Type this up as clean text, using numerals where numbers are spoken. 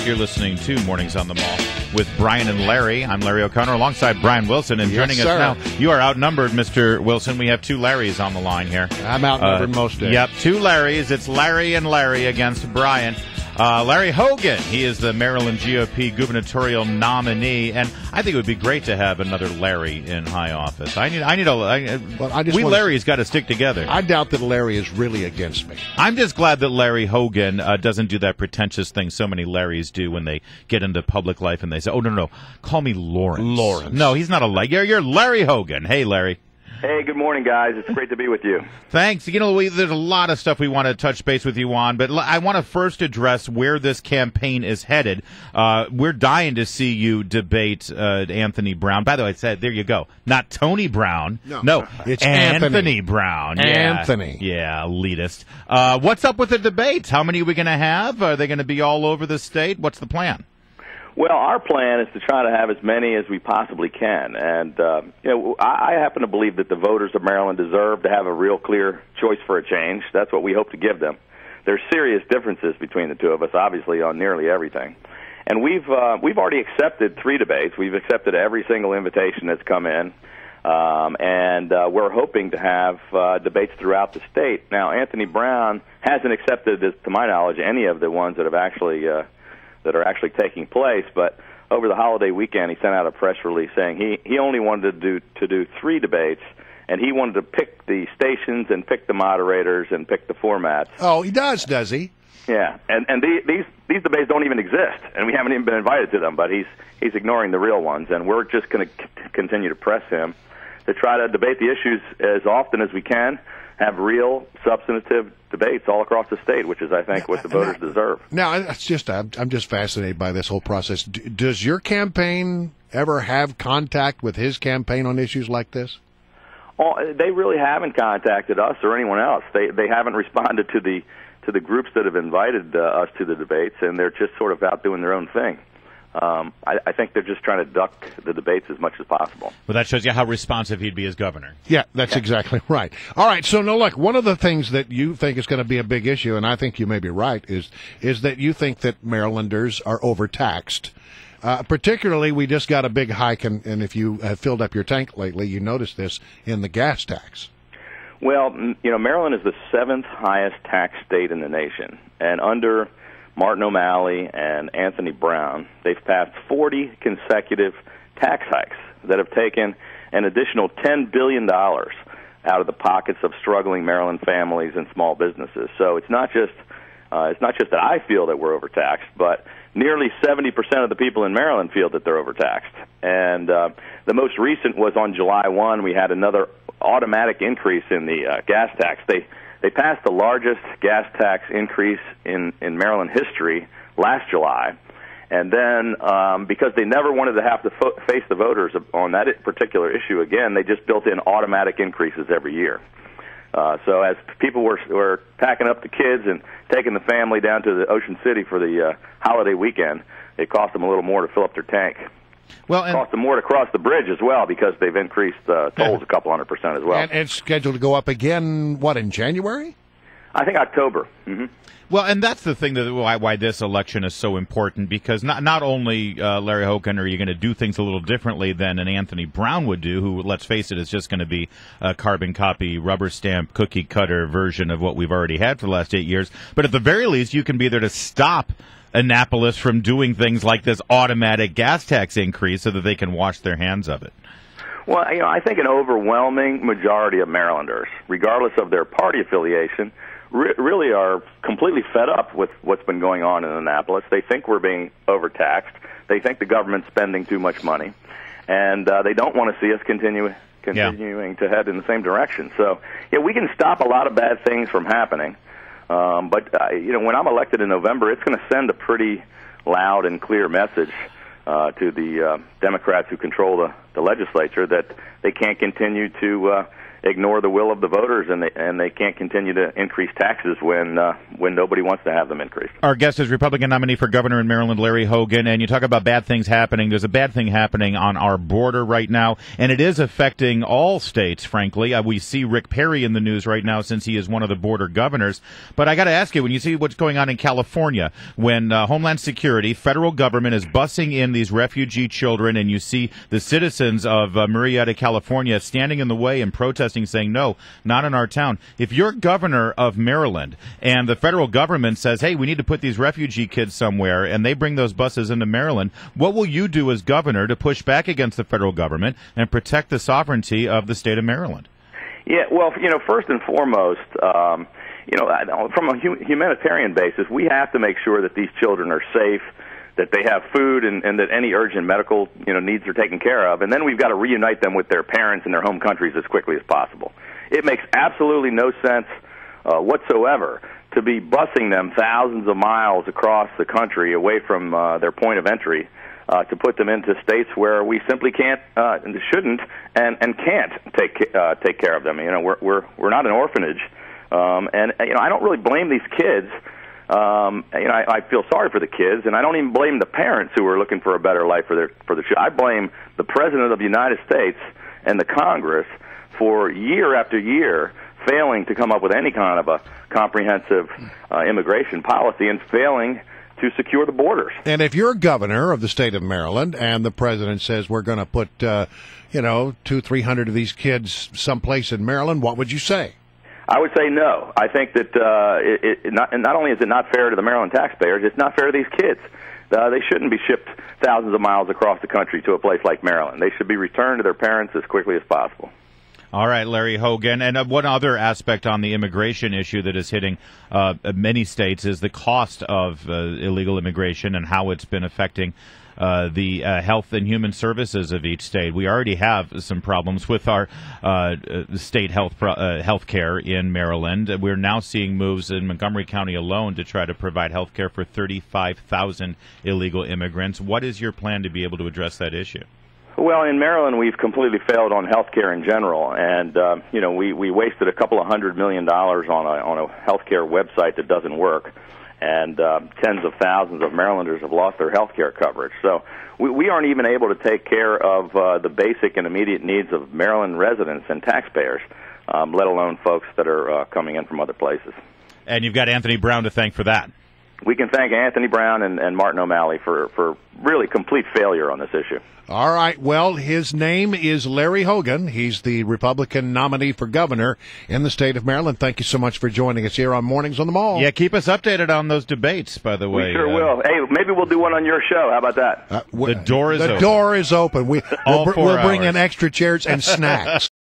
You're listening to Mornings on the Mall with Brian and Larry. I'm Larry O'Connor alongside Brian Wilson. And joining us now, you are outnumbered, Mr. Wilson. We have two Larrys on the line here. I'm outnumbered most days. Yep, two Larrys. It's Larry and Larry against Brian. Larry Hogan, he is the Maryland GOP gubernatorial nominee, and I think it would be great to have another Larry in high office. We Larrys got to stick together. I doubt that Larry is really against me. I'm just glad that Larry Hogan doesn't do that pretentious thing so many Larrys do when they get into public life and they say, "Oh no, call me Lawrence." Lawrence. No, he's not a You're Larry Hogan. Hey, Larry. Hey, good morning, guys. It's great to be with you. Thanks. There's a lot of stuff we want to touch base with you on, but I want to first address where this campaign is headed. We're dying to see you debate Anthony Brown. By the way, I said, there you go. Not Tony Brown. No, it's Anthony Brown. Anthony. Yeah, elitist. What's up with the debates? How many are we going to have? Are they going to be all over the state? What's the plan? Well, our plan is to try to have as many as we possibly can. And, I happen to believe that the voters of Maryland deserve to have a real clear choice for a change. That's what we hope to give them. There's serious differences between the two of us, obviously, on nearly everything. And we've already accepted 3 debates. We've accepted every single invitation that's come in. And we're hoping to have debates throughout the state. Now, Anthony Brown hasn't accepted, to my knowledge, any of the ones that have actually that are actually taking place, but over the holiday weekend he sent out a press release saying he only wanted to do 3 debates, and he wanted to pick the stations and pick the moderators and pick the formats. Oh, he does he? Yeah, and these debates don't even exist, and we haven't even been invited to them, but he's ignoring the real ones, and we're just going to continue to press him to try to debate the issues as often as we can, have real substantive debates all across the state, which is, I think, what the voters deserve. Now, I'm just fascinated by this whole process. Does your campaign ever have contact with his campaign on issues like this? They really haven't contacted us or anyone else. They haven't responded to the groups that have invited us to the debates, and they're just sort of out doing their own thing. I think they're just trying to duck the debates as much as possible. Well, that shows you how responsive he'd be as governor. Yeah, that's exactly right. All right, so no, look, one of the things that you think is going to be a big issue, and I think you may be right, is that you think that Marylanders are overtaxed. Particularly, we just got a big hike, and if you have filled up your tank lately, you noticed this in the gas tax. Well, Maryland is the 7th highest tax state in the nation, and under Martin O'Malley and Anthony Brown, they've passed 40 consecutive tax hikes that have taken an additional $10 billion out of the pockets of struggling Maryland families and small businesses. So it's not just that I feel that we're overtaxed, but nearly 70% of the people in Maryland feel that they're overtaxed. And the most recent was on July 1. We had another automatic increase in the gas tax. They passed the largest gas tax increase in Maryland history last July, and then because they never wanted to have to face the voters on that particular issue again, they just built in automatic increases every year. So as people were packing up the kids and taking the family down to the Ocean City for the holiday weekend, it cost them a little more to fill up their tank. Well, it cost them more to cross the bridge as well because they've increased tolls a couple 100% as well. And it's scheduled to go up again, in January? I think October. Mm-hmm. Well, and that's the thing why this election is so important, because not only, Larry Hogan, are you going to do things a little differently than an Anthony Brown would do, who, let's face it, is just going to be a carbon copy, rubber stamp, cookie cutter version of what we've already had for the last 8 years, but at the very least, you can be there to stop Annapolis from doing things like this automatic gas tax increase so that they can wash their hands of it. Well, I think an overwhelming majority of Marylanders, regardless of their party affiliation, really are completely fed up with what's been going on in Annapolis. They think we're being overtaxed. They think the government's spending too much money, and they don't want to see us continuing to head in the same direction. So, we can stop a lot of bad things from happening. But when I'm elected in November, it's going to send a pretty loud and clear message to the Democrats who control the legislature that they can't continue to ignore the will of the voters, and they can't continue to increase taxes when nobody wants to have them increased. Our guest is Republican nominee for governor in Maryland, Larry Hogan, and you talk about bad things happening. There's a bad thing happening on our border right now, and it is affecting all states, frankly. We see Rick Perry in the news right now since he is one of the border governors. But I got to ask you, when you see what's going on in California, when Homeland Security, federal government is busing in these refugee children, and you see the citizens of Murrieta, California, standing in the way and protesting, saying, no, not in our town. If you're governor of Maryland and the federal government says, hey, we need to put these refugee kids somewhere, and they bring those buses into Maryland, what will you do as governor to push back against the federal government and protect the sovereignty of the state of Maryland? Yeah, well, first and foremost, from a humanitarian basis, we have to make sure that these children are safe, that they have food, and that any urgent medical needs are taken care of. And then we've got to reunite them with their parents in their home countries as quickly as possible. It makes absolutely no sense whatsoever to be busing them thousands of miles across the country away from their point of entry to put them into states where we simply can't, shouldn't, and can't take care of them. We're not an orphanage, and I don't really blame these kids. I feel sorry for the kids, and I don't even blame the parents who are looking for a better life for their children. I blame the President of the United States and the Congress for year after year failing to come up with any kind of a comprehensive immigration policy and failing to secure the borders. And if you're governor of the state of Maryland and the president says we're going to put 200-300 of these kids someplace in Maryland, what would you say? I would say no. I think that not only is it not fair to the Maryland taxpayers, it's not fair to these kids. They shouldn't be shipped thousands of miles across the country to a place like Maryland. They should be returned to their parents as quickly as possible. All right, Larry Hogan. And one other aspect on the immigration issue that is hitting many states is the cost of illegal immigration and how it's been affecting the health and human services of each state. We already have some problems with our state health care in Maryland. We're now seeing moves in Montgomery County alone to try to provide health care for 35,000 illegal immigrants. What is your plan to be able to address that issue? Well, in Maryland, we've completely failed on health care in general, and we wasted a couple of $100 million on a health care website that doesn't work. And tens of thousands of Marylanders have lost their health care coverage. So we aren't even able to take care of the basic and immediate needs of Maryland residents and taxpayers, let alone folks that are coming in from other places. And you've got Anthony Brown to thank for that. We can thank Anthony Brown and Martin O'Malley for really complete failure on this issue. All right. Well, his name is Larry Hogan. He's the Republican nominee for governor in the state of Maryland. Thank you so much for joining us here on Mornings on the Mall. Yeah, keep us updated on those debates, by the way. We sure will. Hey, maybe we'll do one on your show. How about that? The door is open. The door is open. We'll bring in extra chairs and snacks.